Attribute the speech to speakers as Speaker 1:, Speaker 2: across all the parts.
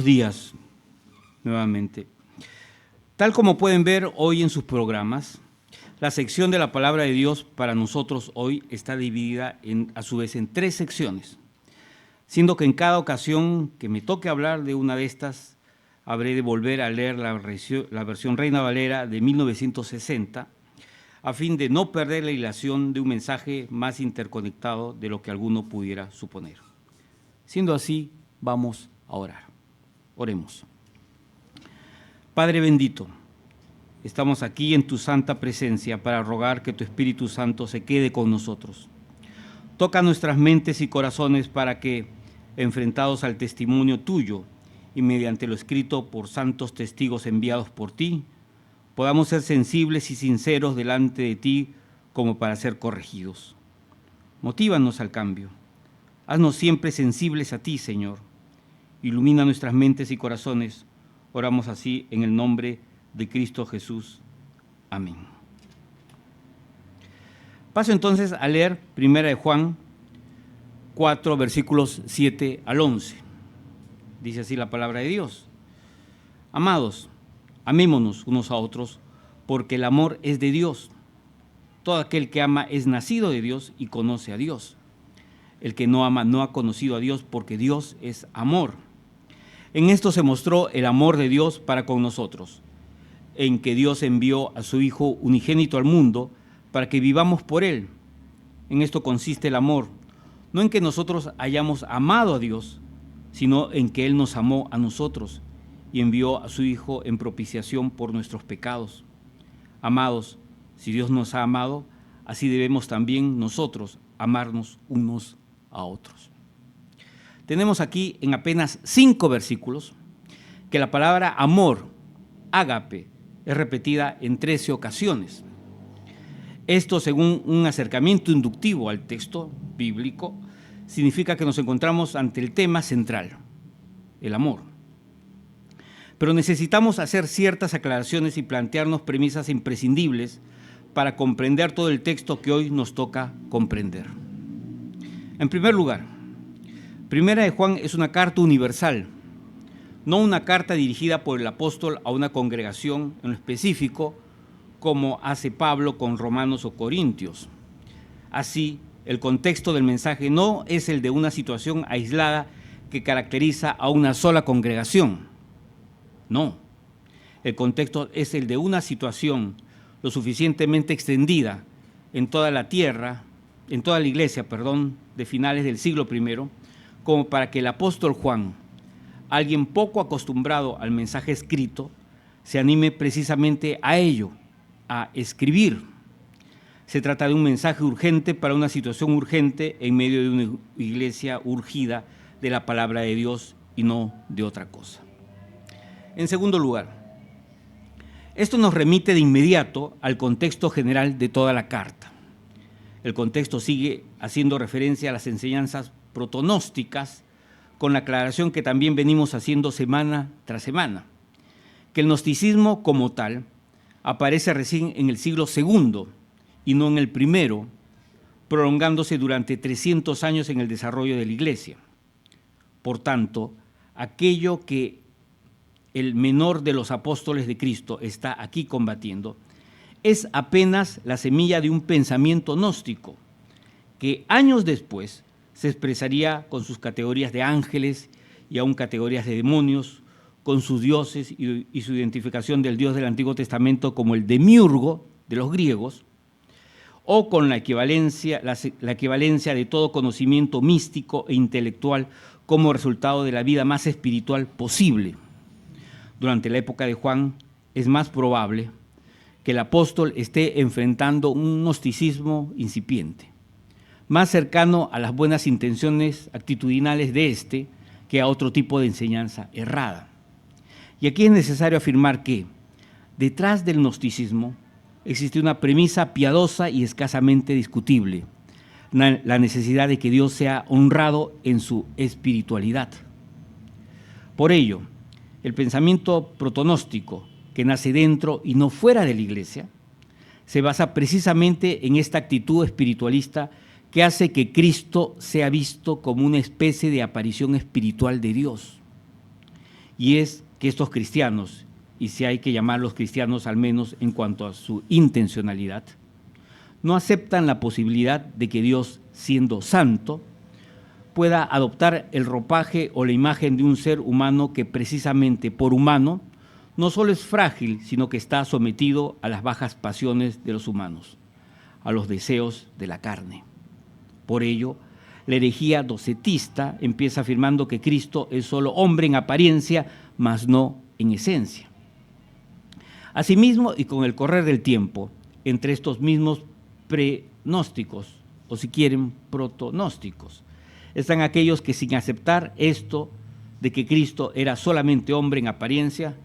Speaker 1: Días nuevamente. Tal como pueden ver hoy en sus programas, la sección de la Palabra de Dios para nosotros hoy está dividida a su vez en 3 secciones, siendo que en cada ocasión que me toque hablar de una de estas, habré de volver a leer la versión Reina Valera de 1960, a fin de no perder la hilación de un mensaje más interconectado de lo que alguno pudiera suponer. Siendo así, vamos a orar. Oremos. Padre bendito, estamos aquí en tu santa presencia para rogar que tu Espíritu Santo se quede con nosotros. Toca nuestras mentes y corazones para que, enfrentados al testimonio tuyo y mediante lo escrito por santos testigos enviados por ti, podamos ser sensibles y sinceros delante de ti como para ser corregidos. Motívanos al cambio. Haznos siempre sensibles a ti, Señor. Ilumina nuestras mentes y corazones. Oramos así en el nombre de Cristo Jesús. Amén. Paso entonces a leer 1 de Juan 4, versículos 7 al 11. Dice así la palabra de Dios. Amados, amémonos unos a otros, porque el amor es de Dios. Todo aquel que ama es nacido de Dios y conoce a Dios. El que no ama no ha conocido a Dios, porque Dios es amor. En esto se mostró el amor de Dios para con nosotros, en que Dios envió a su Hijo unigénito al mundo para que vivamos por Él. En esto consiste el amor, no en que nosotros hayamos amado a Dios, sino en que Él nos amó a nosotros y envió a su Hijo en propiciación por nuestros pecados. Amados, si Dios nos ha amado, así debemos también nosotros amarnos unos a otros. Tenemos aquí en apenas 5 versículos que la palabra amor, ágape, es repetida en 13 ocasiones. Esto, según un acercamiento inductivo al texto bíblico, significa que nos encontramos ante el tema central, el amor. Pero necesitamos hacer ciertas aclaraciones y plantearnos premisas imprescindibles para comprender todo el texto que hoy nos toca comprender. En primer lugar, Primera de Juan es una carta universal, no una carta dirigida por el apóstol a una congregación en lo específico, como hace Pablo con Romanos o Corintios. Así, el contexto del mensaje no es el de una situación aislada que caracteriza a una sola congregación. No, el contexto es el de una situación lo suficientemente extendida en toda la tierra, en toda la iglesia, de finales del siglo I, como para que el apóstol Juan, alguien poco acostumbrado al mensaje escrito, se anime precisamente a ello, a escribir. Se trata de un mensaje urgente para una situación urgente en medio de una iglesia urgida de la palabra de Dios y no de otra cosa. En segundo lugar, esto nos remite de inmediato al contexto general de toda la carta. El contexto sigue haciendo referencia a las enseñanzas protonósticas, con la aclaración que también venimos haciendo semana tras semana, que el gnosticismo como tal aparece recién en el siglo II y no en el primero, prolongándose durante 300 años en el desarrollo de la Iglesia. Por tanto, aquello que el menor de los apóstoles de Cristo está aquí combatiendo es apenas la semilla de un pensamiento gnóstico que años después se expresaría con sus categorías de ángeles y aún categorías de demonios, con sus dioses y su identificación del Dios del Antiguo Testamento como el demiurgo de los griegos, o con la equivalencia de todo conocimiento místico e intelectual como resultado de la vida más espiritual posible. Durante la época de Juan es más probable que el apóstol esté enfrentando un gnosticismo incipiente, más cercano a las buenas intenciones actitudinales de éste que a otro tipo de enseñanza errada. Y aquí es necesario afirmar que, detrás del gnosticismo, existe una premisa piadosa y escasamente discutible, la necesidad de que Dios sea honrado en su espiritualidad. Por ello, el pensamiento protonóstico, que nace dentro y no fuera de la Iglesia, se basa precisamente en esta actitud espiritualista que hace que Cristo sea visto como una especie de aparición espiritual de Dios. y es que estos cristianos, y si hay que llamarlos cristianos al menos en cuanto a su intencionalidad, no aceptan la posibilidad de que Dios, siendo santo, pueda adoptar el ropaje o la imagen de un ser humano que precisamente por humano no solo es frágil, sino que está sometido a las bajas pasiones de los humanos, a los deseos de la carne. Por ello, la herejía docetista empieza afirmando que Cristo es solo hombre en apariencia, mas no en esencia. Asimismo, y con el correr del tiempo, entre estos mismos prenósticos, o si quieren, protonósticos, están aquellos que sin aceptar esto de que Cristo era solamente hombre en apariencia,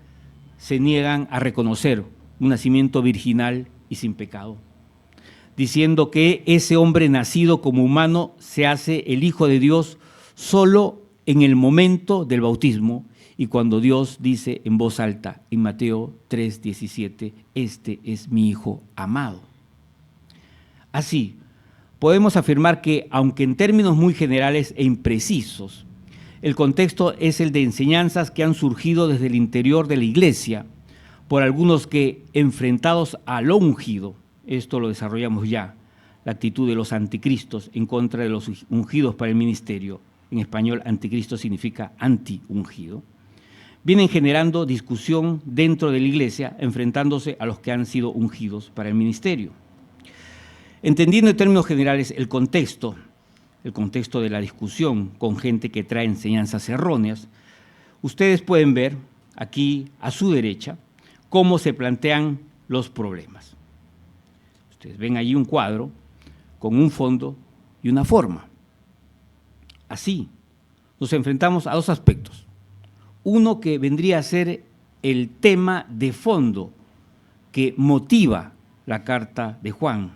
Speaker 1: se niegan a reconocer un nacimiento virginal y sin pecado, diciendo que ese hombre nacido como humano se hace el Hijo de Dios solo en el momento del bautismo y cuando Dios dice en voz alta en Mateo 3:17, este es mi Hijo amado. Así, podemos afirmar que, aunque en términos muy generales e imprecisos, el contexto es el de enseñanzas que han surgido desde el interior de la Iglesia por algunos que, enfrentados a lo ungido, esto lo desarrollamos ya, la actitud de los anticristos en contra de los ungidos para el ministerio, en español anticristo significa anti-ungido, vienen generando discusión dentro de la Iglesia, enfrentándose a los que han sido ungidos para el ministerio. Entendiendo en términos generales el contexto de la discusión con gente que trae enseñanzas erróneas, ustedes pueden ver aquí a su derecha cómo se plantean los problemas. Ustedes ven allí un cuadro con un fondo y una forma. Así, nos enfrentamos a dos aspectos. Uno que vendría a ser el tema de fondo que motiva la carta de Juan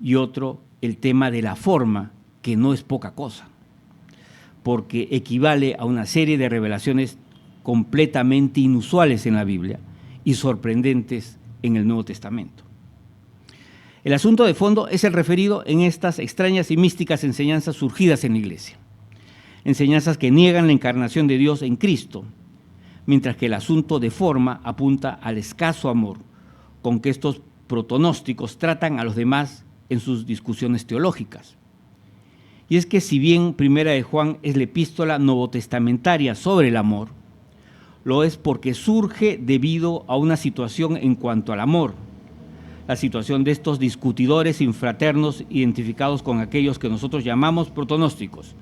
Speaker 1: y otro, el tema de la forma, que no es poca cosa, porque equivale a una serie de revelaciones completamente inusuales en la Biblia y sorprendentes en el Nuevo Testamento. El asunto de fondo es el referido en estas extrañas y místicas enseñanzas surgidas en la Iglesia, enseñanzas que niegan la encarnación de Dios en Cristo, mientras que el asunto de forma apunta al escaso amor con que estos protonósticos tratan a los demás en sus discusiones teológicas. Y es que si bien Primera de Juan es la epístola novotestamentaria sobre el amor, lo es porque surge debido a una situación en cuanto al amor, la situación de estos discutidores infraternos identificados con aquellos que nosotros llamamos protonósticos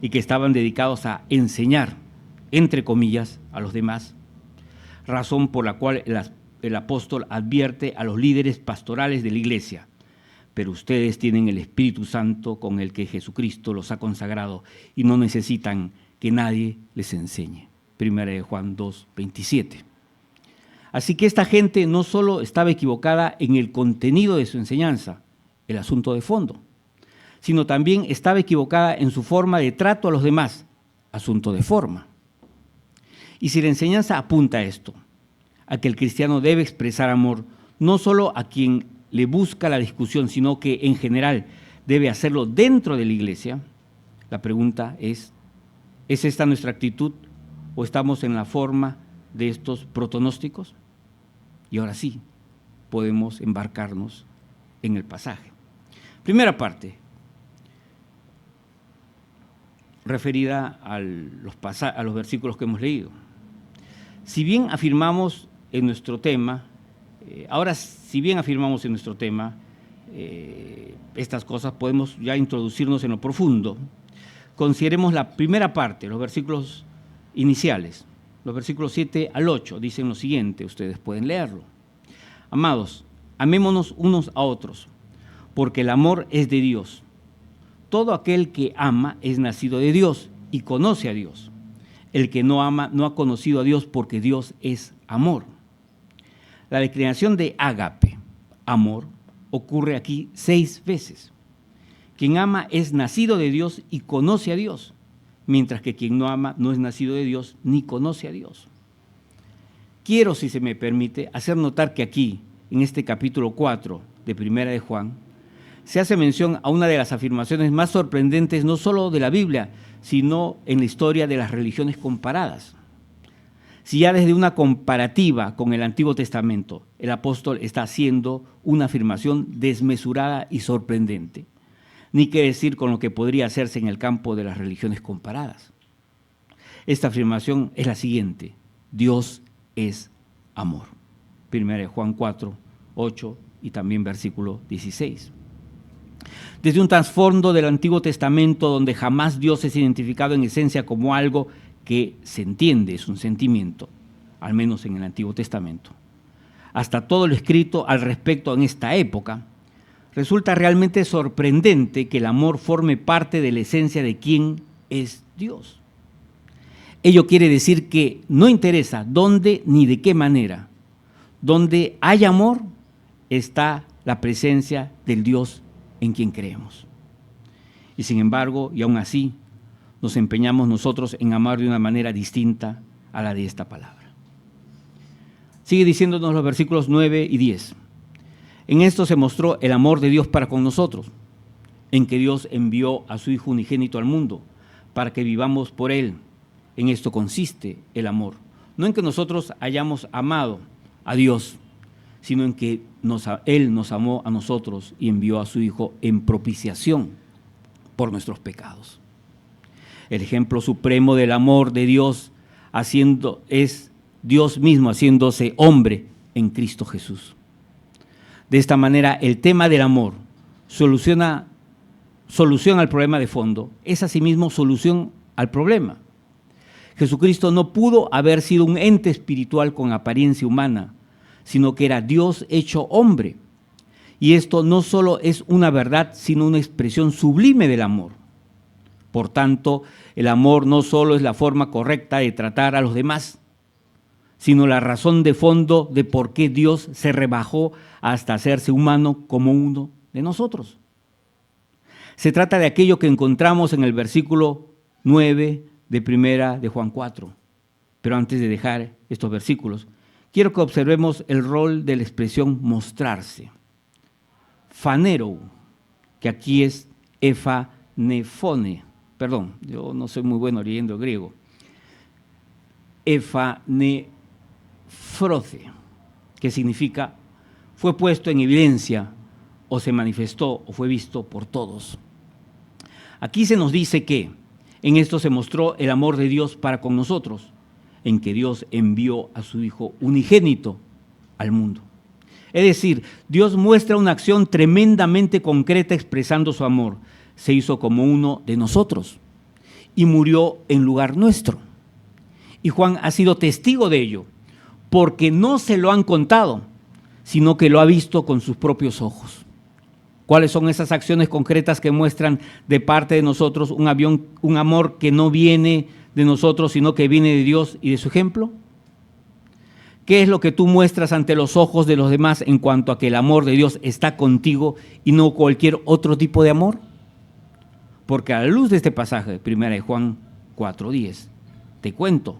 Speaker 1: y que estaban dedicados a enseñar, entre comillas, a los demás, razón por la cual el apóstol advierte a los líderes pastorales de la Iglesia: pero ustedes tienen el Espíritu Santo con el que Jesucristo los ha consagrado y no necesitan que nadie les enseñe. Primera de Juan 2:27. Así que esta gente no solo estaba equivocada en el contenido de su enseñanza, el asunto de fondo, sino también estaba equivocada en su forma de trato a los demás, asunto de forma. Y si la enseñanza apunta a esto, a que el cristiano debe expresar amor no solo a quien le busca la discusión, sino que en general debe hacerlo dentro de la Iglesia, la pregunta ¿es esta nuestra actitud o estamos en la forma de estos protonósticos? Y ahora sí, podemos embarcarnos en el pasaje. Primera parte, referida a los versículos que hemos leído. Si bien afirmamos en nuestro tema, estas cosas, podemos ya introducirnos en lo profundo. Consideremos la primera parte, los versículos iniciales. Los versículos 7 al 8 dicen lo siguiente, ustedes pueden leerlo. Amados, amémonos unos a otros, porque el amor es de Dios. Todo aquel que ama es nacido de Dios y conoce a Dios. El que no ama no ha conocido a Dios, porque Dios es amor. La declinación de ágape, amor, ocurre aquí 6 veces. Quien ama es nacido de Dios y conoce a Dios, mientras que quien no ama no es nacido de Dios ni conoce a Dios. Quiero, si se me permite, hacer notar que aquí, en este capítulo 4 de Primera de Juan, se hace mención a una de las afirmaciones más sorprendentes no solo de la Biblia, sino en la historia de las religiones comparadas. Si ya desde una comparativa con el Antiguo Testamento, el apóstol está haciendo una afirmación desmesurada y sorprendente, ni qué decir con lo que podría hacerse en el campo de las religiones comparadas. Esta afirmación es la siguiente: Dios es amor. 1 Juan 4, 8 y también versículo 16. Desde un trasfondo del Antiguo Testamento donde jamás Dios es identificado en esencia como algo que se entiende, es un sentimiento, al menos en el Antiguo Testamento, hasta todo lo escrito al respecto en esta época, resulta realmente sorprendente que el amor forme parte de la esencia de quién es Dios. Ello quiere decir que no interesa dónde ni de qué manera. Donde hay amor está la presencia del Dios en quien creemos. Y sin embargo, y aún así, nos empeñamos nosotros en amar de una manera distinta a la de esta palabra. Sigue diciéndonos los versículos 9 y 10. En esto se mostró el amor de Dios para con nosotros, en que Dios envió a su Hijo unigénito al mundo, para que vivamos por Él. En esto consiste el amor. No en que nosotros hayamos amado a Dios, sino en que Él nos amó a nosotros y envió a su Hijo en propiciación por nuestros pecados. El ejemplo supremo del amor de Dios es Dios mismo haciéndose hombre en Cristo Jesús. De esta manera, el tema del amor, solución al problema de fondo, es asimismo solución al problema. Jesucristo no pudo haber sido un ente espiritual con apariencia humana, sino que era Dios hecho hombre. Y esto no solo es una verdad, sino una expresión sublime del amor. Por tanto, el amor no solo es la forma correcta de tratar a los demás, sino la razón de fondo de por qué Dios se rebajó hasta hacerse humano como uno de nosotros. Se trata de aquello que encontramos en el versículo 9 de primera de Juan 4. Pero antes de dejar estos versículos, quiero que observemos el rol de la expresión mostrarse. Phanerou, que aquí es ephanefone. Perdón, yo no soy muy bueno leyendo griego. Ephanefroce, que significa fue puesto en evidencia o se manifestó o fue visto por todos. Aquí se nos dice que en esto se mostró el amor de Dios para con nosotros, en que Dios envió a su Hijo unigénito al mundo. Es decir, Dios muestra una acción tremendamente concreta expresando su amor. Se hizo como uno de nosotros y murió en lugar nuestro. Y Juan ha sido testigo de ello, porque no se lo han contado, sino que lo ha visto con sus propios ojos. ¿Cuáles son esas acciones concretas que muestran de parte de nosotros un amor que no viene de nosotros, sino que viene de Dios y de su ejemplo? ¿Qué es lo que tú muestras ante los ojos de los demás en cuanto a que el amor de Dios está contigo y no cualquier otro tipo de amor? Porque a la luz de este pasaje, 1 Juan 4:10, te cuento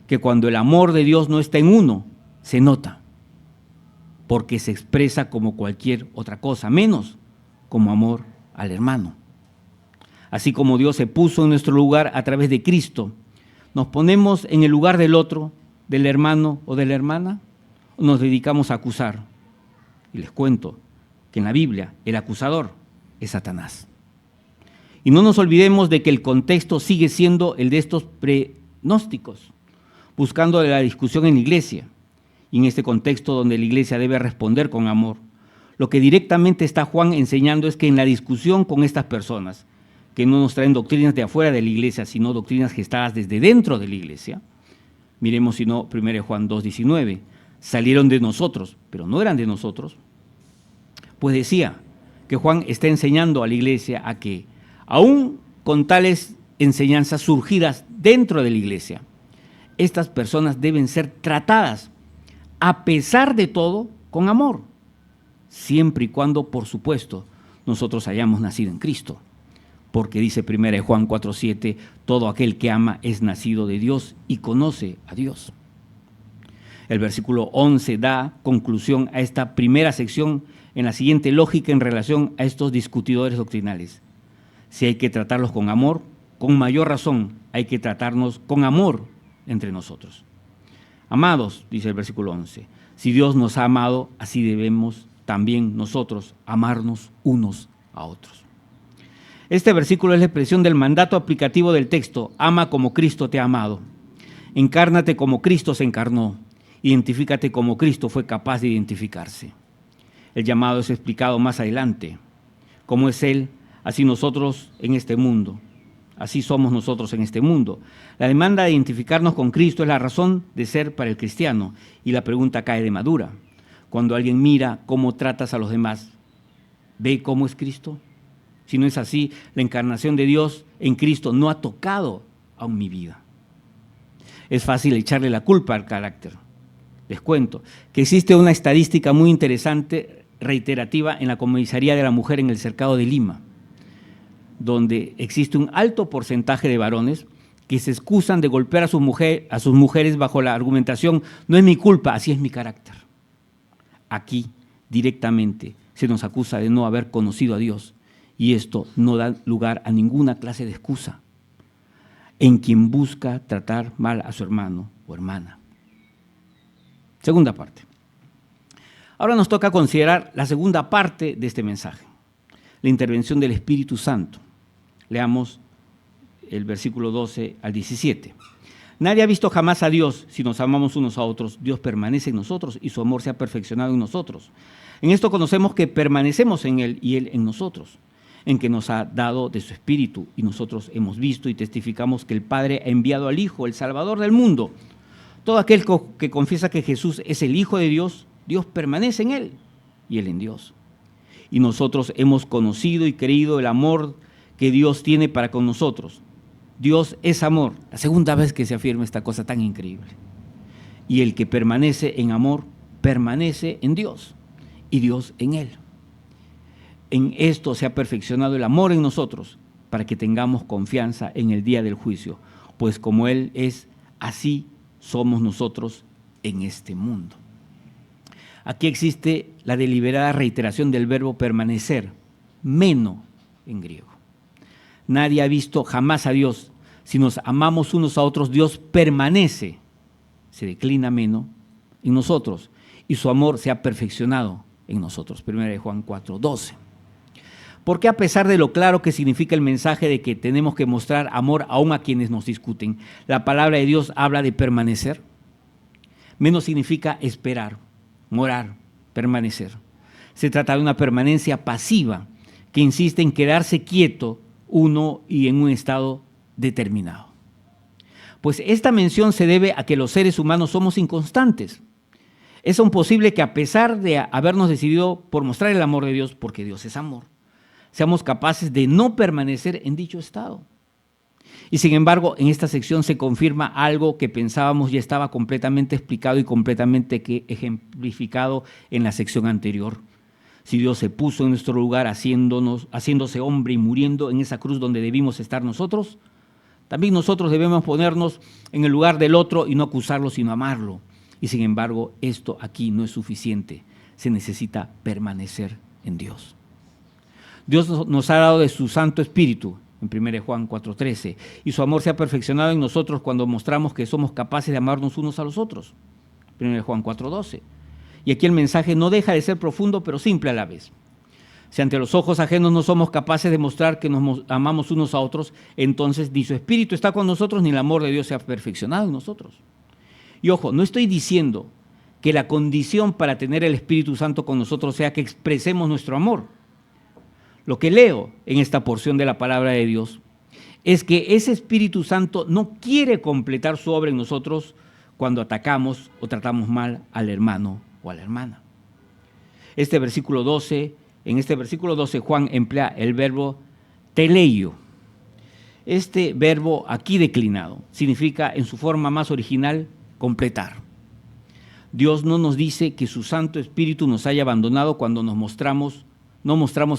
Speaker 1: que cuando el amor de Dios no está en uno, se nota, porque se expresa como cualquier otra cosa, menos como amor al hermano. Así como Dios se puso en nuestro lugar a través de Cristo, ¿nos ponemos en el lugar del otro, del hermano o de la hermana? ¿O nos dedicamos a acusar? Y les cuento que en la Biblia el acusador es Satanás. Y no nos olvidemos de que el contexto sigue siendo el de estos pronósticos, buscando la discusión en la iglesia. Y en este contexto donde la iglesia debe responder con amor, lo que directamente está Juan enseñando es que en la discusión con estas personas, que no nos traen doctrinas de afuera de la iglesia, sino doctrinas gestadas desde dentro de la iglesia, miremos si no 1 Juan 2:19, salieron de nosotros, pero no eran de nosotros. Pues decía que Juan está enseñando a la iglesia a que, aún con tales enseñanzas surgidas dentro de la iglesia, estas personas deben ser tratadas, a pesar de todo, con amor, siempre y cuando, por supuesto, nosotros hayamos nacido en Cristo. Porque dice 1 Juan 4:7, todo aquel que ama es nacido de Dios y conoce a Dios. El versículo 11 da conclusión a esta primera sección en la siguiente lógica en relación a estos discutidores doctrinales. Si hay que tratarlos con amor, con mayor razón hay que tratarnos con amor entre nosotros. Amados, dice el versículo 11, si Dios nos ha amado, así debemos también nosotros amarnos unos a otros. Este versículo es la expresión del mandato aplicativo del texto: ama como Cristo te ha amado. Encárnate como Cristo se encarnó. Identifícate como Cristo fue capaz de identificarse. El llamado es explicado más adelante. Como es Él, así nosotros en este mundo. Así somos nosotros en este mundo. La demanda de identificarnos con Cristo es la razón de ser para el cristiano. Y la pregunta cae de madura. Cuando alguien mira cómo tratas a los demás, ¿ve cómo es Cristo? Si no es así, la encarnación de Dios en Cristo no ha tocado aún mi vida. Es fácil echarle la culpa al carácter. Les cuento que existe una estadística muy interesante, reiterativa, en la comisaría de la mujer en el cercado de Lima, donde existe un alto porcentaje de varones que se excusan de golpear a sus mujeres bajo la argumentación: no es mi culpa, así es mi carácter. Aquí, directamente, se nos acusa de no haber conocido a Dios, y esto no da lugar a ninguna clase de excusa en quien busca tratar mal a su hermano o hermana. Segunda parte. Ahora nos toca considerar la segunda parte de este mensaje, la intervención del Espíritu Santo. Leamos el versículo 12 al 17. Nadie ha visto jamás a Dios. Si nos amamos unos a otros, Dios permanece en nosotros y su amor se ha perfeccionado en nosotros. En esto conocemos que permanecemos en Él y Él en nosotros, en que nos ha dado de su Espíritu, y nosotros hemos visto y testificamos que el Padre ha enviado al Hijo, el Salvador del mundo. Todo aquel que confiesa que Jesús es el Hijo de Dios, Dios permanece en Él y Él en Dios. Y nosotros hemos conocido y creído el amor que Dios tiene para con nosotros. Dios es amor. La segunda vez que se afirma esta cosa tan increíble. Y el que permanece en amor, permanece en Dios y Dios en Él. En esto se ha perfeccionado el amor en nosotros, para que tengamos confianza en el día del juicio, pues como Él es, así somos nosotros en este mundo. Aquí existe la deliberada reiteración del verbo permanecer, meno en griego. Nadie ha visto jamás a Dios. Si nos amamos unos a otros, Dios permanece, se declina meno, en nosotros, y su amor se ha perfeccionado en nosotros. 1 Juan 4:12. ¿Por qué, a pesar de lo claro que significa el mensaje de que tenemos que mostrar amor aún a quienes nos discuten, la palabra de Dios habla de permanecer? Menos significa esperar, morar, permanecer. Se trata de una permanencia pasiva que insiste en quedarse quieto uno y en un estado determinado. Pues esta mención se debe a que los seres humanos somos inconstantes. Es imposible que, a pesar de habernos decidido por mostrar el amor de Dios, porque Dios es amor, seamos capaces de no permanecer en dicho estado. Y sin embargo, en esta sección se confirma algo que pensábamos ya estaba completamente explicado y completamente ejemplificado en la sección anterior. Si Dios se puso en nuestro lugar haciéndose hombre y muriendo en esa cruz donde debimos estar nosotros, también nosotros debemos ponernos en el lugar del otro y no acusarlo, sino amarlo. Y sin embargo, esto aquí no es suficiente. Se necesita permanecer en Dios. Dios nos ha dado de su Santo Espíritu, en 1 Juan 4:13, y su amor se ha perfeccionado en nosotros cuando mostramos que somos capaces de amarnos unos a los otros, 1 Juan 4:12. Y aquí el mensaje no deja de ser profundo, pero simple a la vez. Si ante los ojos ajenos no somos capaces de mostrar que nos amamos unos a otros, entonces ni su Espíritu está con nosotros, ni el amor de Dios se ha perfeccionado en nosotros. Y ojo, no estoy diciendo que la condición para tener el Espíritu Santo con nosotros sea que expresemos nuestro amor. Lo que leo en esta porción de la palabra de Dios es que ese Espíritu Santo no quiere completar su obra en nosotros cuando atacamos o tratamos mal al hermano o a la hermana. En este versículo 12, Juan emplea el verbo teleio. Este verbo aquí declinado significa, en su forma más original, completar. Dios no nos dice que su Santo Espíritu nos haya abandonado cuando no mostramos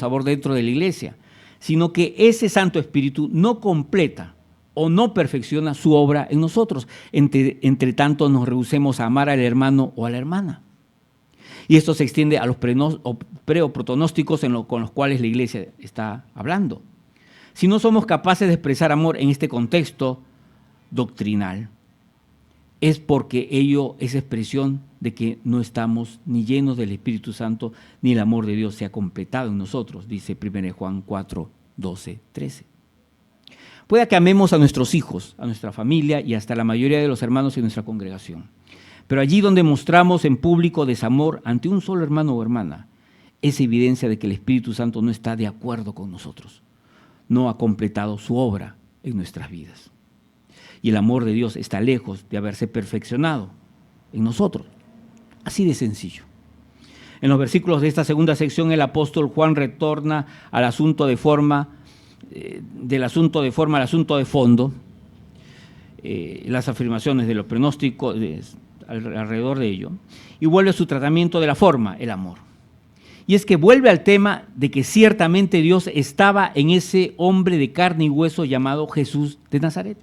Speaker 1: amor dentro de la iglesia, sino que ese Santo Espíritu no completa o no perfecciona su obra en nosotros, entre tanto nos rehusemos a amar al hermano o a la hermana. Y esto se extiende a los preopronósticos con los cuales la iglesia está hablando. Si no somos capaces de expresar amor en este contexto doctrinal, es porque ello es expresión de que no estamos ni llenos del Espíritu Santo, ni el amor de Dios se ha completado en nosotros, dice 1 Juan 4, 12, 13. Puede que amemos a nuestros hijos, a nuestra familia y hasta la mayoría de los hermanos en nuestra congregación, pero allí donde mostramos en público desamor ante un solo hermano o hermana, es evidencia de que el Espíritu Santo no está de acuerdo con nosotros, no ha completado su obra en nuestras vidas. Y el amor de Dios está lejos de haberse perfeccionado en nosotros. Así de sencillo. En los versículos de esta segunda sección, el apóstol Juan retorna al asunto de forma, del asunto de forma al asunto de fondo, las afirmaciones de los pronósticos alrededor de ello, y vuelve a su tratamiento de la forma, el amor. Y es que vuelve al tema de que ciertamente Dios estaba en ese hombre de carne y hueso llamado Jesús de Nazaret.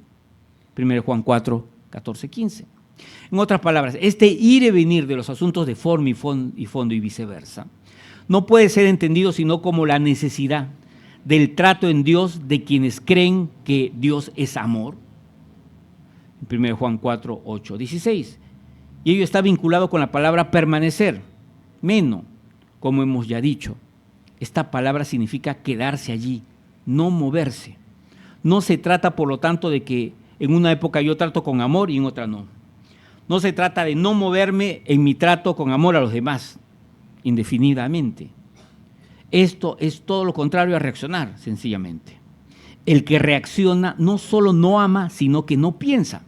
Speaker 1: 1 Juan 4, 14, 15. En otras palabras, este ir y venir de los asuntos de forma y fondo y viceversa no puede ser entendido sino como la necesidad del trato en Dios de quienes creen que Dios es amor. 1 Juan 4, 8, 16. Y ello está vinculado con la palabra permanecer, meno, como hemos ya dicho. Esta palabra significa quedarse allí, no moverse. No se trata, por lo tanto, de que en una época yo trato con amor y en otra no. No se trata de no moverme en mi trato con amor a los demás, indefinidamente. Esto es todo lo contrario a reaccionar, sencillamente. El que reacciona no solo no ama, sino que no piensa.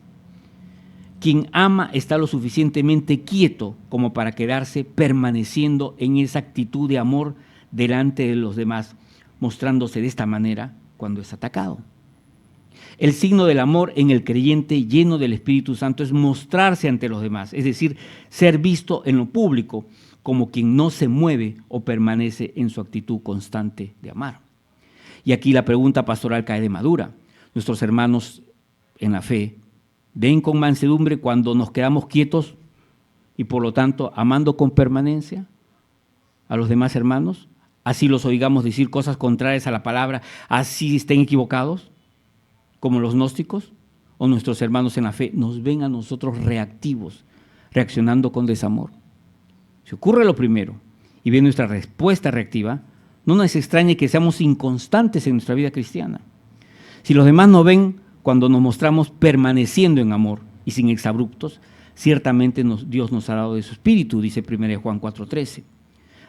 Speaker 1: Quien ama está lo suficientemente quieto como para quedarse permaneciendo en esa actitud de amor delante de los demás, mostrándose de esta manera cuando es atacado. El signo del amor en el creyente lleno del Espíritu Santo es mostrarse ante los demás, es decir, ser visto en lo público como quien no se mueve o permanece en su actitud constante de amar. Y aquí la pregunta pastoral cae de madura. Nuestros hermanos en la fe ven con mansedumbre cuando nos quedamos quietos y por lo tanto amando con permanencia a los demás hermanos, así los oigamos decir cosas contrarias a la palabra, así estén equivocados, como los gnósticos o nuestros hermanos en la fe, nos ven a nosotros reactivos, reaccionando con desamor. Si ocurre lo primero y ven nuestra respuesta reactiva, no nos extrañe que seamos inconstantes en nuestra vida cristiana. Si los demás nos ven cuando nos mostramos permaneciendo en amor y sin exabruptos, ciertamente Dios nos ha dado de su Espíritu, dice 1 Juan 4:13.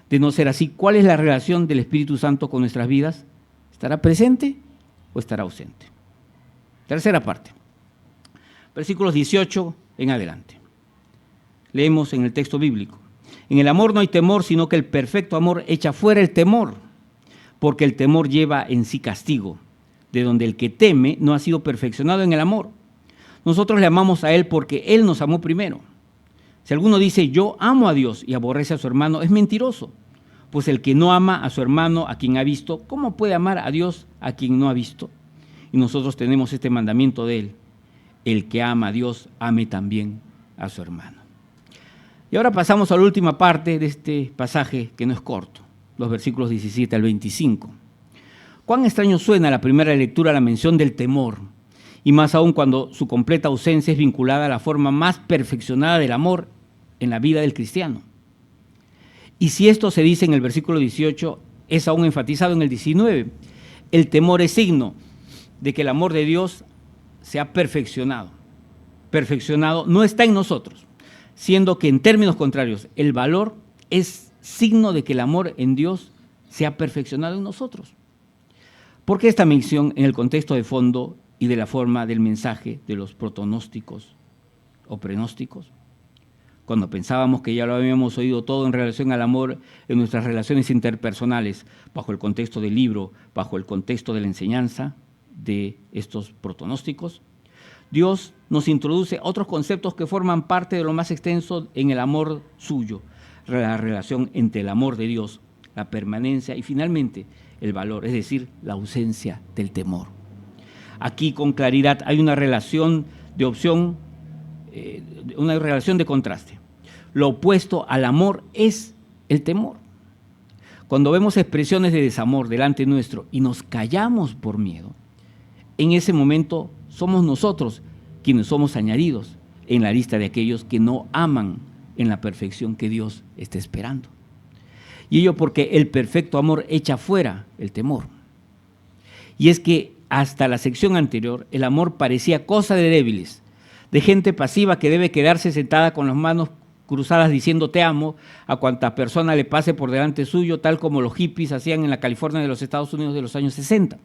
Speaker 1: De no ser así, ¿cuál es la relación del Espíritu Santo con nuestras vidas? ¿Estará presente o estará ausente? Tercera parte, versículos 18 en adelante. Leemos en el texto bíblico. En el amor no hay temor, sino que el perfecto amor echa fuera el temor, porque el temor lleva en sí castigo, de donde el que teme no ha sido perfeccionado en el amor. Nosotros le amamos a Él porque Él nos amó primero. Si alguno dice, yo amo a Dios y aborrece a su hermano, es mentiroso, pues el que no ama a su hermano a quien ha visto, ¿cómo puede amar a Dios a quien no ha visto? Y nosotros tenemos este mandamiento de Él, el que ama a Dios, ame también a su hermano. Y ahora pasamos a la última parte de este pasaje que no es corto, los versículos 17 al 25. Cuán extraño suena a la primera lectura la mención del temor, y más aún cuando su completa ausencia es vinculada a la forma más perfeccionada del amor en la vida del cristiano. Y si esto se dice en el versículo 18, es aún enfatizado en el 19. El temor es signo de que el amor de Dios se ha perfeccionado. Perfeccionado no está en nosotros, siendo que en términos contrarios, el valor es signo de que el amor en Dios se ha perfeccionado en nosotros. ¿Por qué esta mención en el contexto de fondo y de la forma del mensaje de los protonósticos o prenósticos? Cuando pensábamos que ya lo habíamos oído todo en relación al amor en nuestras relaciones interpersonales, bajo el contexto del libro, bajo el contexto de la enseñanza de estos protonósticos, Dios nos introduce otros conceptos que forman parte de lo más extenso en el amor suyo, la relación entre el amor de Dios, la permanencia y finalmente el valor, es decir, la ausencia del temor. Aquí con claridad hay una relación de opción, una relación de contraste. Lo opuesto al amor es el temor. Cuando vemos expresiones de desamor delante nuestro y nos callamos por miedo, en ese momento somos nosotros quienes somos añadidos en la lista de aquellos que no aman en la perfección que Dios está esperando. Y ello porque el perfecto amor echa fuera el temor. Y es que hasta la sección anterior, el amor parecía cosa de débiles, de gente pasiva que debe quedarse sentada con las manos cruzadas diciendo te amo a cuanta persona le pase por delante suyo, tal como los hippies hacían en la California de los Estados Unidos de los años 60.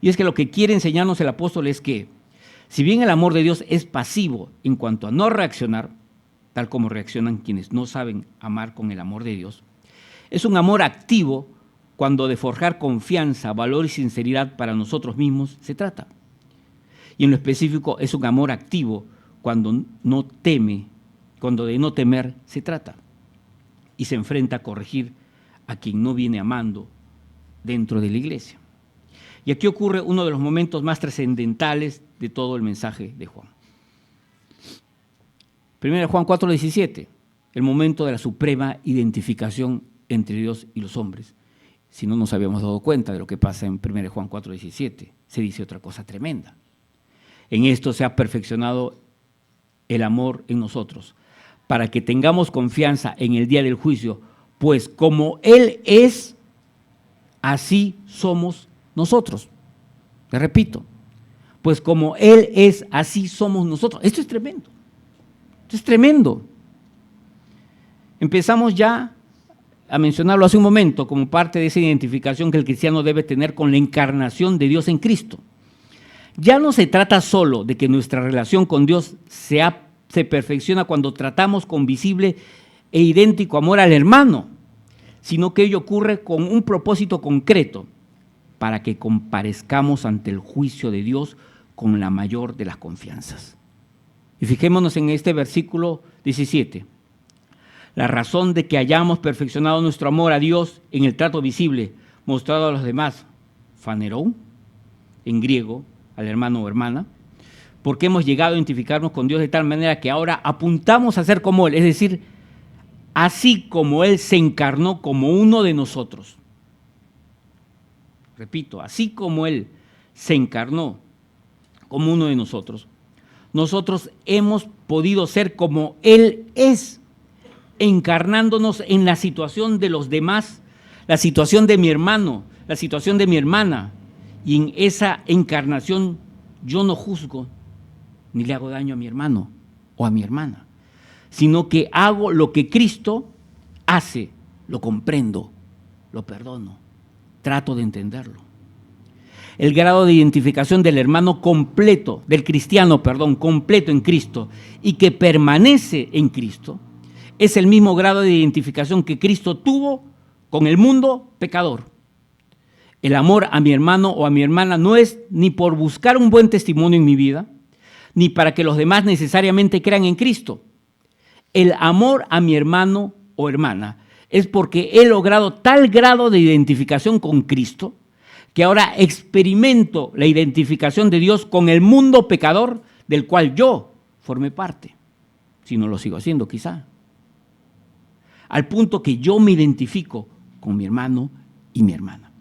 Speaker 1: Y es que lo que quiere enseñarnos el apóstol es que, si bien el amor de Dios es pasivo en cuanto a no reaccionar, tal como reaccionan quienes no saben amar con el amor de Dios, es un amor activo cuando de forjar confianza, valor y sinceridad para nosotros mismos se trata. Y en lo específico es un amor activo cuando de no temer se trata. Y se enfrenta a corregir a quien no viene amando dentro de la iglesia. Y aquí ocurre uno de los momentos más trascendentales de todo el mensaje de Juan. 1 Juan 4:17, el momento de la suprema identificación entre Dios y los hombres. Si no nos habíamos dado cuenta de lo que pasa en 1 Juan 4:17, se dice otra cosa tremenda. En esto se ha perfeccionado el amor en nosotros, para que tengamos confianza en el día del juicio, pues como Él es, así somos nosotros. Le repito, pues como Él es, así somos nosotros. Esto es tremendo. Esto es tremendo. Empezamos ya a mencionarlo hace un momento como parte de esa identificación que el cristiano debe tener con la encarnación de Dios en Cristo. Ya no se trata solo de que nuestra relación con Dios se perfecciona cuando tratamos con visible e idéntico amor al hermano, sino que ello ocurre con un propósito concreto, para que comparezcamos ante el juicio de Dios con la mayor de las confianzas. Y fijémonos en este versículo 17. La razón de que hayamos perfeccionado nuestro amor a Dios en el trato visible, mostrado a los demás, phanerou, en griego, al hermano o hermana, porque hemos llegado a identificarnos con Dios de tal manera que ahora apuntamos a ser como Él, es decir, así como Él se encarnó como uno de nosotros. Repito, así como Él se encarnó como uno de nosotros, nosotros hemos podido ser como Él es, encarnándonos en la situación de los demás, la situación de mi hermano, la situación de mi hermana. Y en esa encarnación yo no juzgo ni le hago daño a mi hermano o a mi hermana, sino que hago lo que Cristo hace, lo comprendo, lo perdono, trato de entenderlo. El grado de identificación del hermano completo, del cristiano, completo en Cristo y que permanece en Cristo, es el mismo grado de identificación que Cristo tuvo con el mundo pecador. El amor a mi hermano o a mi hermana no es ni por buscar un buen testimonio en mi vida, ni para que los demás necesariamente crean en Cristo. El amor a mi hermano o hermana es porque he logrado tal grado de identificación con Cristo que ahora experimento la identificación de Dios con el mundo pecador del cual yo formé parte, si no lo sigo haciendo quizá. Al punto que yo me identifico con mi hermano y mi hermana.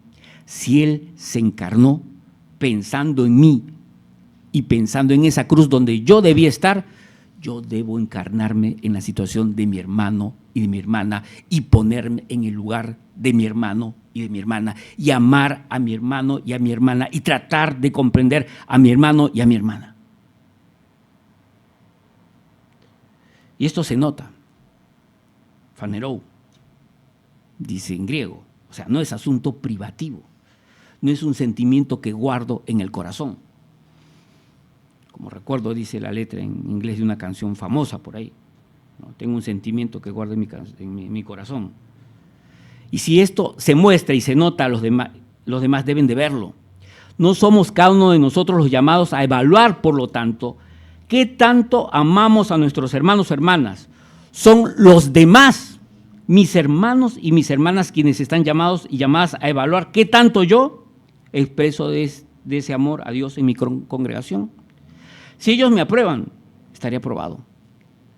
Speaker 1: Si Él se encarnó pensando en mí y pensando en esa cruz donde yo debía estar, yo debo encarnarme en la situación de mi hermano y de mi hermana y ponerme en el lugar de mi hermano y de mi hermana y amar a mi hermano y a mi hermana y tratar de comprender a mi hermano y a mi hermana. Y esto se nota. Phanerou, dice en griego, o sea, no es asunto privativo, no es un sentimiento que guardo en el corazón. Como recuerdo, dice la letra en inglés de una canción famosa por ahí, ¿no? Tengo un sentimiento que guardo en mi corazón. Y si esto se muestra y se nota, los demás deben de verlo. No somos cada uno de nosotros los llamados a evaluar, por lo tanto, qué tanto amamos a nuestros hermanos o hermanas. Son los demás, mis hermanos y mis hermanas, quienes están llamados y llamadas a evaluar qué tanto yo expreso de ese amor a Dios en mi congregación. Si ellos me aprueban, estaré aprobado.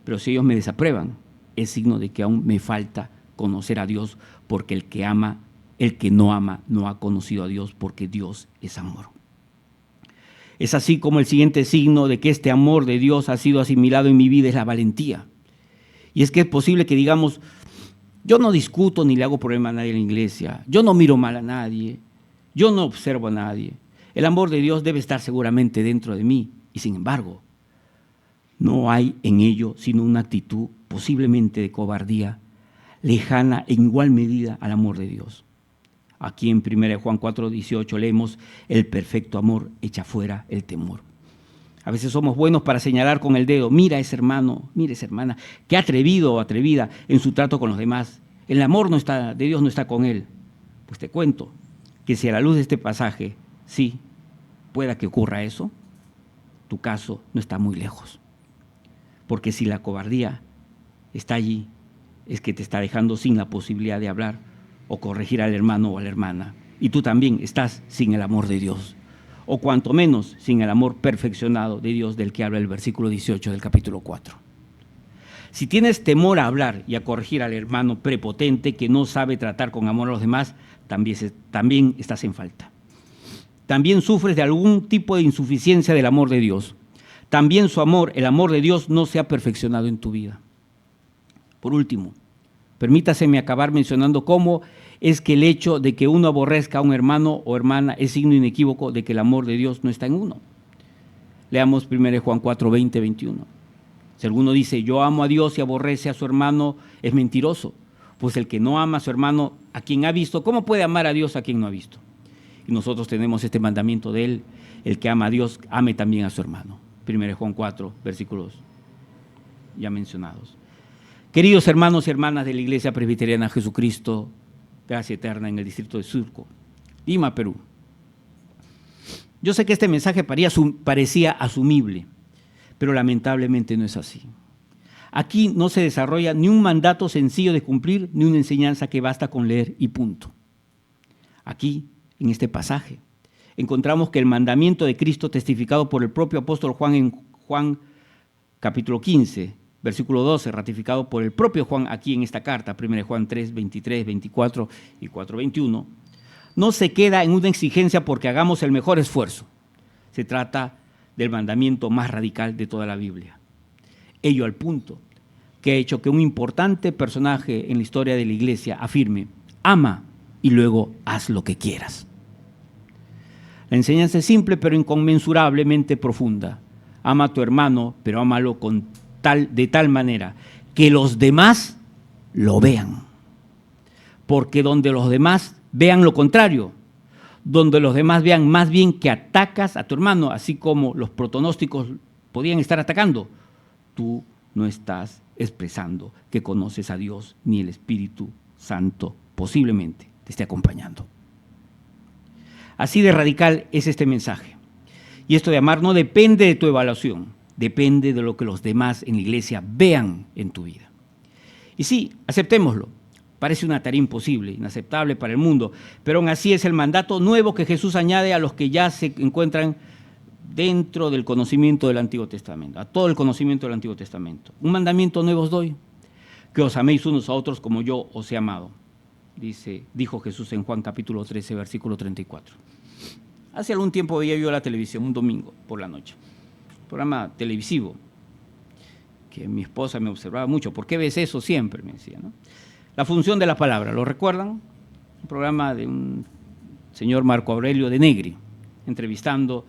Speaker 1: Pero si ellos me desaprueban, es signo de que aún me falta conocer a Dios, porque el que no ama, no ha conocido a Dios, porque Dios es amor. Es así como el siguiente signo de que este amor de Dios ha sido asimilado en mi vida es la valentía. Y es que es posible que digamos, yo no discuto ni le hago problema a nadie en la iglesia, yo no miro mal a nadie, yo no observo a nadie. El amor de Dios debe estar seguramente dentro de mí y sin embargo, no hay en ello sino una actitud posiblemente de cobardía, lejana en igual medida al amor de Dios. Aquí en 1 Juan 4:18 leemos, el perfecto amor echa fuera el temor. A veces somos buenos para señalar con el dedo, mira ese hermano, mira esa hermana, qué atrevido o atrevida en su trato con los demás. El amor de Dios no está con él. Pues te cuento que si a la luz de este pasaje, sí, pueda que ocurra eso, tu caso no está muy lejos. Porque si la cobardía está allí, es que te está dejando sin la posibilidad de hablar o corregir al hermano o a la hermana. Y tú también estás sin el amor de Dios, o cuanto menos sin el amor perfeccionado de Dios del que habla el versículo 18 del capítulo 4. Si tienes temor a hablar y a corregir al hermano prepotente que no sabe tratar con amor a los demás, también estás en falta. También sufres de algún tipo de insuficiencia del amor de Dios. También su amor, el amor de Dios, no se ha perfeccionado en tu vida. Por último, permítaseme acabar mencionando cómo es que el hecho de que uno aborrezca a un hermano o hermana es signo inequívoco de que el amor de Dios no está en uno. Leamos 1 Juan 4, 20, 21. Si alguno dice, yo amo a Dios y aborrece a su hermano, es mentiroso. Pues el que no ama a su hermano, a quien ha visto, ¿cómo puede amar a Dios a quien no ha visto? Y nosotros tenemos este mandamiento de él, el que ama a Dios, ame también a su hermano. 1 Juan 4, versículos ya mencionados. Queridos hermanos y hermanas de la Iglesia Presbiteriana Jesucristo, Gracia Eterna en el distrito de Surco, Lima, Perú. Yo sé que este mensaje parecía asumible, pero lamentablemente no es así. Aquí no se desarrolla ni un mandato sencillo de cumplir, ni una enseñanza que basta con leer y punto. Aquí, en este pasaje, encontramos que el mandamiento de Cristo testificado por el propio apóstol Juan en Juan capítulo 15, versículo 12, ratificado por el propio Juan aquí en esta carta, 1 Juan 3, 23, 24 y 4, 21, no se queda en una exigencia porque hagamos el mejor esfuerzo. Se trata del mandamiento más radical de toda la Biblia. Ello al punto que ha hecho que un importante personaje en la historia de la Iglesia afirme, ama y luego haz lo que quieras. La enseñanza es simple pero inconmensurablemente profunda. Ama a tu hermano, pero ámalo de tal manera que los demás lo vean. Porque donde los demás vean lo contrario, donde los demás vean más bien que atacas a tu hermano, así como los protonósticos podían estar atacando, tú no estás expresando que conoces a Dios ni el Espíritu Santo posiblemente te esté acompañando. Así de radical es este mensaje. Y esto de amar no depende de tu evaluación, depende de lo que los demás en la iglesia vean en tu vida. Y sí, aceptémoslo. Parece una tarea imposible, inaceptable para el mundo, pero aún así es el mandato nuevo que Jesús añade a los que ya se encuentran dentro del conocimiento del Antiguo Testamento, a todo el conocimiento del Antiguo Testamento. Un mandamiento nuevo os doy, que os améis unos a otros como yo os he amado, dijo Jesús en Juan capítulo 13, versículo 34. Hace algún tiempo veía yo la televisión, un domingo por la noche, un programa televisivo, que mi esposa me observaba mucho. ¿Por qué ves eso siempre?, me decía, ¿no? La función de la palabra, ¿lo recuerdan? Un programa de un señor Marco Aurelio de Negri, entrevistando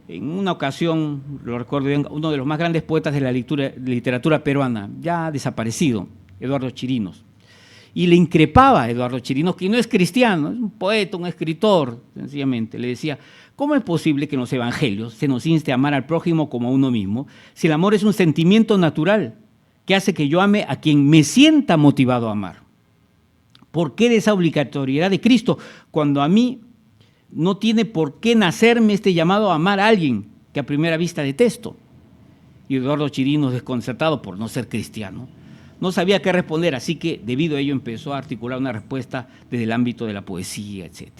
Speaker 1: en una ocasión, lo recuerdo bien, uno de los más grandes poetas de la literatura peruana, ya desaparecido, Eduardo Chirinos. Y le increpaba a Eduardo Chirinos, que no es cristiano, es un poeta, un escritor, sencillamente. Le decía, ¿cómo es posible que en los evangelios se nos inste a amar al prójimo como a uno mismo, si el amor es un sentimiento natural que hace que yo ame a quien me sienta motivado a amar? ¿Por qué de esa obligatoriedad de Cristo cuando a mí no tiene por qué nacerme este llamado a amar a alguien que a primera vista detesto? Y Eduardo Chirinos, desconcertado por no ser cristiano, no sabía qué responder, así que debido a ello empezó a articular una respuesta desde el ámbito de la poesía, etc.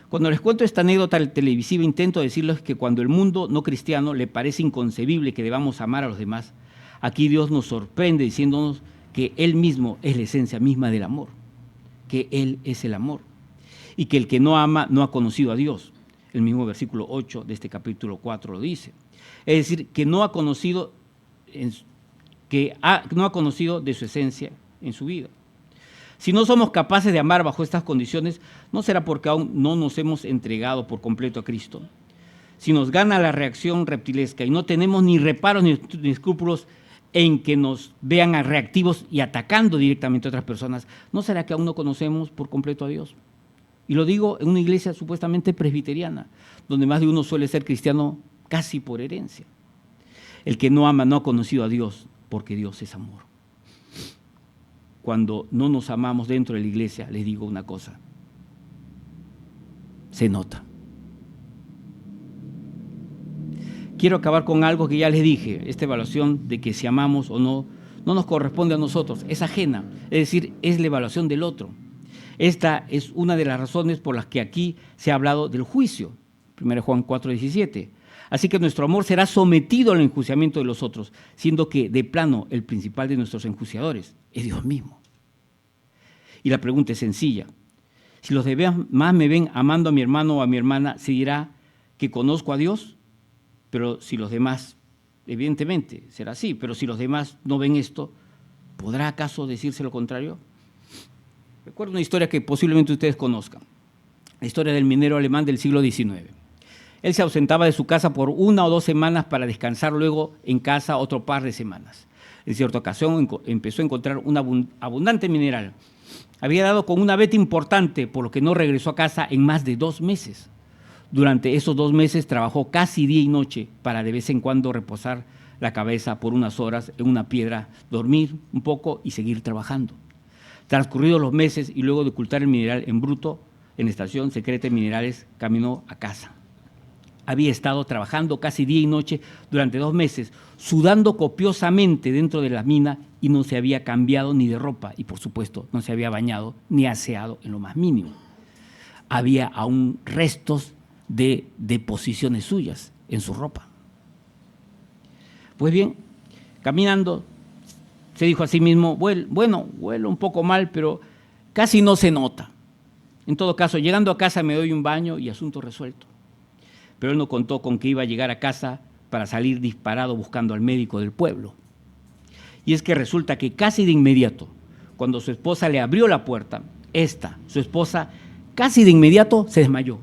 Speaker 1: Cuando les cuento esta anécdota televisiva, intento decirles que cuando el mundo no cristiano le parece inconcebible que debamos amar a los demás, aquí Dios nos sorprende diciéndonos que Él mismo es la esencia misma del amor, que Él es el amor, y que el que no ama no ha conocido a Dios. El mismo versículo 8 de este capítulo 4 lo dice. Es decir, que no ha conocido de su esencia en su vida. Si no somos capaces de amar bajo estas condiciones, no será porque aún no nos hemos entregado por completo a Cristo. Si nos gana la reacción reptilesca y no tenemos ni reparos ni escrúpulos en que nos vean a reactivos y atacando directamente a otras personas, ¿no será que aún no conocemos por completo a Dios? Y lo digo en una iglesia supuestamente presbiteriana, donde más de uno suele ser cristiano casi por herencia. El que no ama no ha conocido a Dios, porque Dios es amor. Cuando no nos amamos dentro de la iglesia, les digo una cosa, se nota. Quiero acabar con algo que ya les dije, esta evaluación de que si amamos o no, no nos corresponde a nosotros, es ajena, es decir, es la evaluación del otro. Esta es una de las razones por las que aquí se ha hablado del juicio, 1 Juan 4:17. Así que nuestro amor será sometido al enjuiciamiento de los otros, siendo que de plano el principal de nuestros enjuiciadores es Dios mismo. Y la pregunta es sencilla. Si los demás me ven amando a mi hermano o a mi hermana, ¿se dirá que conozco a Dios? Pero si los demás, evidentemente será así, pero si los demás no ven esto, ¿podrá acaso decirse lo contrario? Recuerdo una historia que posiblemente ustedes conozcan, la historia del minero alemán del siglo XIX. Él se ausentaba de su casa por 1 o 2 semanas para descansar luego en casa otro par de semanas. En cierta ocasión empezó a encontrar un abundante mineral. Había dado con una veta importante, por lo que no regresó a casa en más de 2 meses. Durante esos 2 meses trabajó casi día y noche para de vez en cuando reposar la cabeza por unas horas en una piedra, dormir un poco y seguir trabajando. Transcurridos los meses y luego de ocultar el mineral en bruto, en la estación secreta de minerales, caminó a casa. Había estado trabajando casi día y noche durante 2 meses, sudando copiosamente dentro de la mina y no se había cambiado ni de ropa y, por supuesto, no se había bañado ni aseado en lo más mínimo. Había aún restos de deposiciones suyas en su ropa. Pues bien, caminando, se dijo a sí mismo, bueno, huelo un poco mal, pero casi no se nota. En todo caso, llegando a casa me doy un baño y asunto resuelto. Pero él no contó con que iba a llegar a casa para salir disparado buscando al médico del pueblo. Y es que resulta que casi de inmediato, cuando su esposa le abrió la puerta, su esposa, casi de inmediato se desmayó.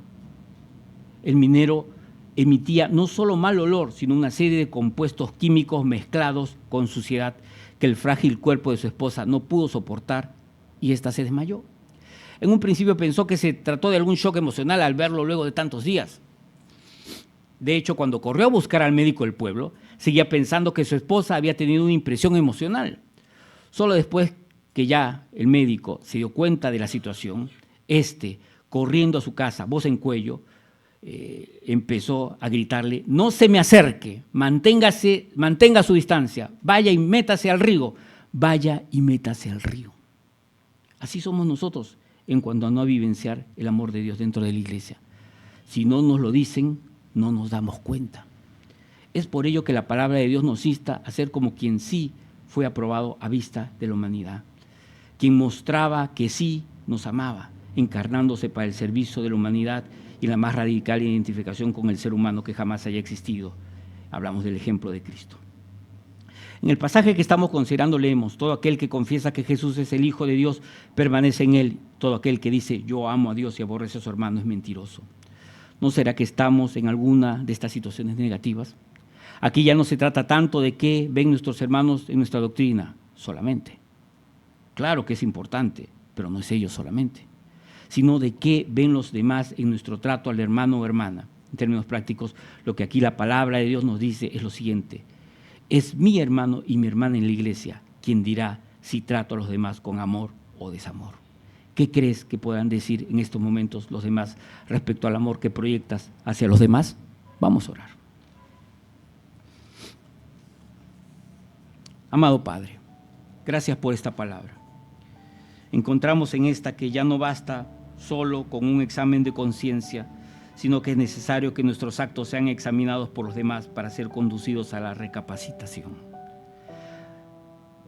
Speaker 1: El minero emitía no solo mal olor, sino una serie de compuestos químicos mezclados con suciedad que el frágil cuerpo de su esposa no pudo soportar y ésta se desmayó. En un principio pensó que se trató de algún shock emocional al verlo luego de tantos días. De hecho, cuando corrió a buscar al médico del pueblo, seguía pensando que su esposa había tenido una impresión emocional. Solo después que ya el médico se dio cuenta de la situación, corriendo a su casa, voz en cuello, empezó a gritarle, no se me acerque, mantenga su distancia, vaya y métase al río, vaya y métase al río. Así somos nosotros en cuanto a no vivenciar el amor de Dios dentro de la iglesia. Si no nos lo dicen, no nos damos cuenta. Es por ello que la palabra de Dios nos insta a ser como quien sí fue aprobado a vista de la humanidad, quien mostraba que sí nos amaba, encarnándose para el servicio de la humanidad y la más radical identificación con el ser humano que jamás haya existido. Hablamos del ejemplo de Cristo. En el pasaje que estamos considerando leemos, todo aquel que confiesa que Jesús es el Hijo de Dios permanece en él. Todo aquel que dice yo amo a Dios y aborrece a su hermano es mentiroso. ¿No será que estamos en alguna de estas situaciones negativas? Aquí ya no se trata tanto de qué ven nuestros hermanos en nuestra doctrina solamente. Claro que es importante, pero no es ello solamente, sino de qué ven los demás en nuestro trato al hermano o hermana. En términos prácticos, lo que aquí la palabra de Dios nos dice es lo siguiente: es mi hermano y mi hermana en la iglesia quien dirá si trato a los demás con amor o desamor. ¿Qué crees que puedan decir en estos momentos los demás respecto al amor que proyectas hacia los demás? Vamos a orar. Amado Padre, gracias por esta palabra. Encontramos en esta que ya no basta solo con un examen de conciencia, sino que es necesario que nuestros actos sean examinados por los demás para ser conducidos a la recapacitación.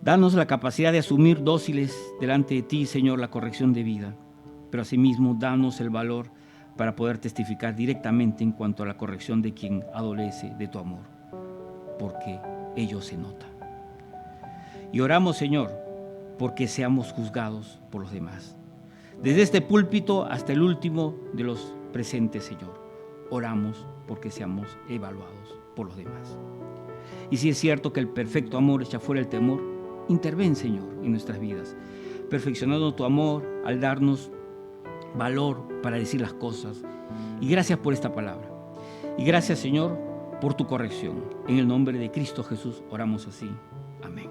Speaker 1: Danos la capacidad de asumir dóciles delante de ti, Señor, la corrección de vida, pero asimismo danos el valor para poder testificar directamente en cuanto a la corrección de quien adolece de tu amor, porque ello se nota. Y oramos, Señor, porque seamos juzgados por los demás. Desde este púlpito hasta el último de los presentes, Señor, oramos porque seamos evaluados por los demás. Y si es cierto que el perfecto amor echa fuera el temor, interven, Señor, en nuestras vidas, perfeccionando tu amor al darnos valor para decir las cosas. Y gracias por esta palabra. Y gracias, Señor, por tu corrección. En el nombre de Cristo Jesús oramos así. Amén.